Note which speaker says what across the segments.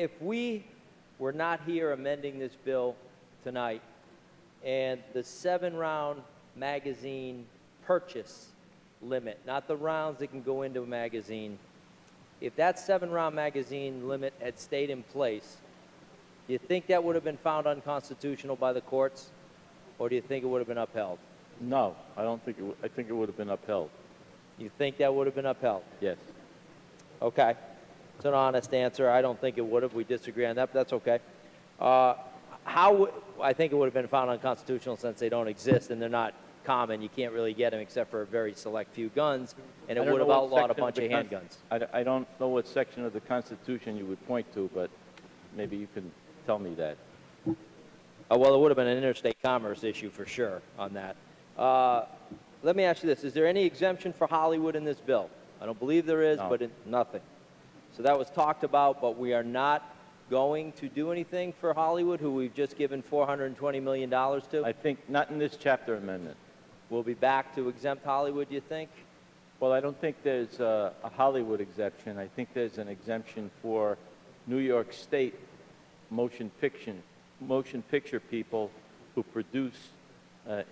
Speaker 1: if we were not here amending this bill tonight, and the 7-round magazine purchase limit, not the rounds that can go into a magazine, if that 7-round magazine limit had stayed in place, do you think that would have been found unconstitutional by the courts, or do you think it would have been upheld?
Speaker 2: No, I don't think it would. I think it would have been upheld.
Speaker 1: You think that would have been upheld?
Speaker 2: Yes.
Speaker 1: Okay. It's an honest answer. I don't think it would have. We disagree on that, but that's okay. I think it would have been found unconstitutional since they don't exist and they're not common. You can't really get them except for a very select few guns, and it would have outlawed a bunch of handguns.
Speaker 2: I don't know what section of the Constitution you would point to, but maybe you can tell me that.
Speaker 1: Well, it would have been an interstate commerce issue for sure on that. Let me ask you this. Is there any exemption for Hollywood in this bill? I don't believe there is,
Speaker 2: No.
Speaker 1: but nothing. So that was talked about, but we are not going to do anything for Hollywood, who we've just given $420 million to?
Speaker 2: I think not in this chapter amendment.
Speaker 1: We'll be back to exempt Hollywood, you think?
Speaker 2: Well, I don't think there's a Hollywood exemption. I think there's an exemption for New York State motion picture people who produce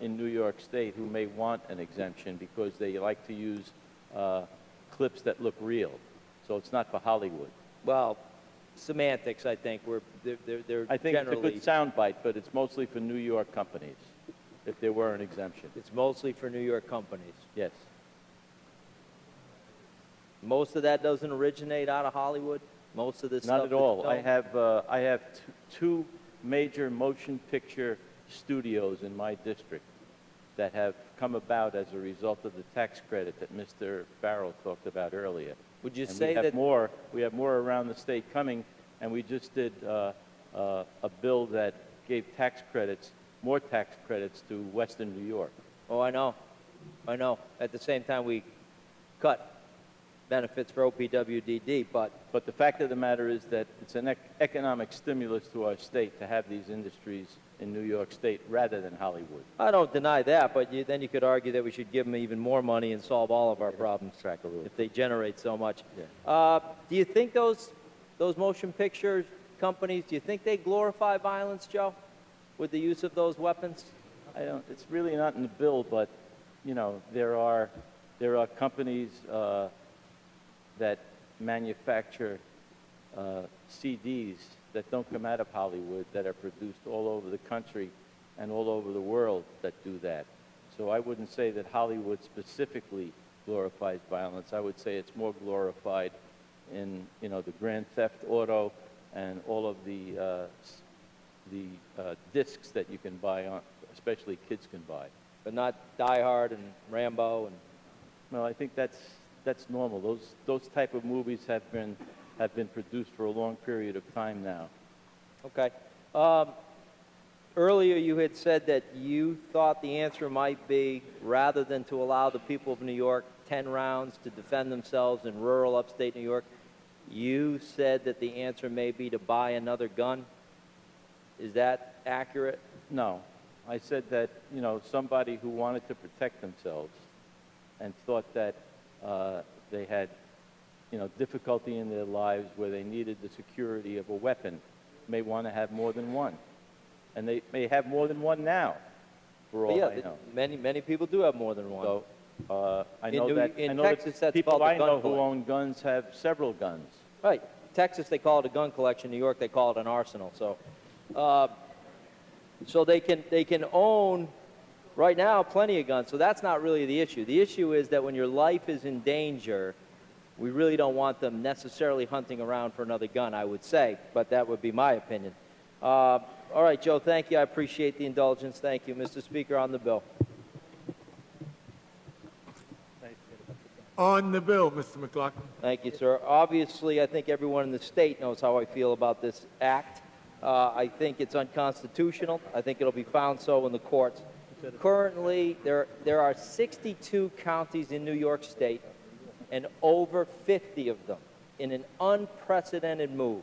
Speaker 2: in New York State who may want an exemption because they like to use clips that look real. So it's not for Hollywood.
Speaker 1: Well, semantics, I think. They're
Speaker 2: I think
Speaker 1: generally,
Speaker 2: it's a good soundbite, but it's mostly for New York companies, if there were an exemption.
Speaker 1: it's mostly for New York companies.
Speaker 2: Yes.
Speaker 1: Most of that doesn't originate out of Hollywood? Most of this stuff?
Speaker 2: Not at all. I have two major motion picture studios in my district that have come about as a result of the tax credit that Mr. Farrell talked about earlier.
Speaker 1: Would you
Speaker 2: And
Speaker 1: say that
Speaker 2: we have more around the state coming, and we just did a bill that gave more tax credits to Western New York.
Speaker 1: Oh, I know. At the same time, we cut benefits for OPWDD, but
Speaker 2: the fact of the matter is that it's an economic stimulus to our state to have these industries in New York State rather than Hollywood.
Speaker 1: I don't deny that, but then you could argue that we should give them even more money and solve all of our problems if they generate so much.
Speaker 2: Yeah.
Speaker 1: Do you think those motion picture companies, do you think they glorify violence, Joe, with the use of those weapons?
Speaker 2: I don't. It's really not in the bill, but you know there are companies that manufacture CDs that don't come out of Hollywood that are produced all over the country and all over the world that do that. So I wouldn't say that Hollywood specifically glorifies violence. I would say it's more glorified in the Grand Theft Auto and all of the discs that you can buy, especially kids can buy.
Speaker 1: But not Die Hard and Rambo and...
Speaker 2: Well, I think that's normal. Those type of movies have been produced for a long period of time now.
Speaker 1: Okay. Earlier you had said that you thought the answer might be, rather than to allow the people of New York 10 rounds to defend themselves in rural upstate New York, you said that the answer may be to buy another gun. Is that accurate?
Speaker 2: No. I said that, somebody who wanted to protect themselves and thought that they had, difficulty in their lives where they needed the security of a weapon may want to have more than one. And they may have more than one now, for all I know.
Speaker 1: Many people do have more than one.
Speaker 2: So I know
Speaker 1: in
Speaker 2: that
Speaker 1: Texas, that's
Speaker 2: people
Speaker 1: called a
Speaker 2: I know
Speaker 1: gun
Speaker 2: who
Speaker 1: collection.
Speaker 2: own guns have several guns.
Speaker 1: Right. Texas, they call it a gun collection. New York, they call it an arsenal. So they can own, right now, plenty of guns. So that's not really the issue. The issue is that when your life is in danger, we really don't want them necessarily hunting around for another gun, I would say. But that would be my opinion. All right, Joe, thank you. I appreciate the indulgence. Thank you. Mr. Speaker, on the bill.
Speaker 3: On the bill, Mr. McLaughlin.
Speaker 1: Thank you, sir. Obviously, I think everyone in the state knows how I feel about this act. I think it's unconstitutional. I think it'll be found so in the courts. Currently, there are 62 counties in New York State, and over 50 of them, in an unprecedented move,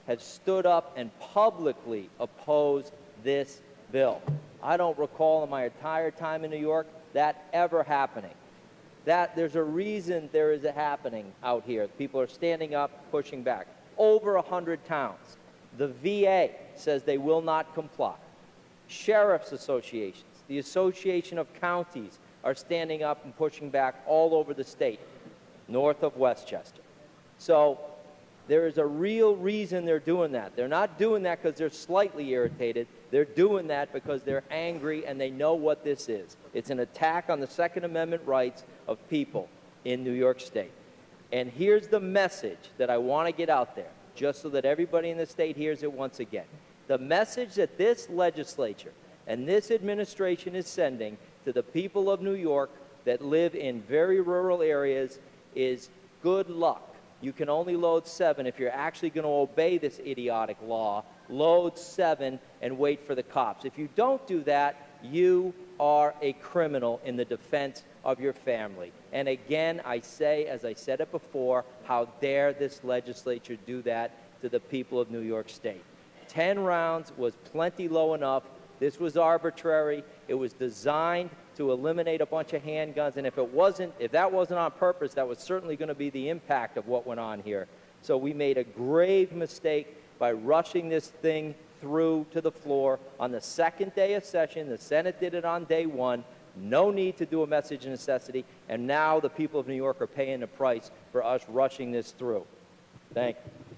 Speaker 1: have stood up and publicly opposed this bill. I don't recall in my entire time in New York that ever happening. There's a reason there is a happening out here. People are standing up, pushing back. over 100 towns. The VA says they will not comply. Sheriff's associations, the Association of Counties are standing up and pushing back all over the state, north of Westchester. So there is a real reason they're doing that. They're not doing that because they're slightly irritated. They're doing that because they're angry and they know what this is. It's an attack on the Second Amendment rights of people in New York State. And here's the message that I want to get out there, just so that everybody in the state hears it once again. The message that this legislature and this administration is sending to the people of New York that live in very rural areas is good luck. You can only load 7 if you're actually going to obey this idiotic law. Load 7 and wait for the cops. If you don't do that, you are a criminal in the defense of your family. And again, I say, as I said it before, how dare this legislature do that to the people of New York State. 10 rounds was plenty low enough. This was arbitrary. It was designed to eliminate a bunch of handguns, and if that wasn't on purpose, that was certainly going to be the impact of what went on here. So we made a grave mistake by rushing this thing through to the floor on the second day of session. The Senate did it on day 1. No need to do a message of necessity, and now the people of New York are paying the price for us rushing this through. Thank you.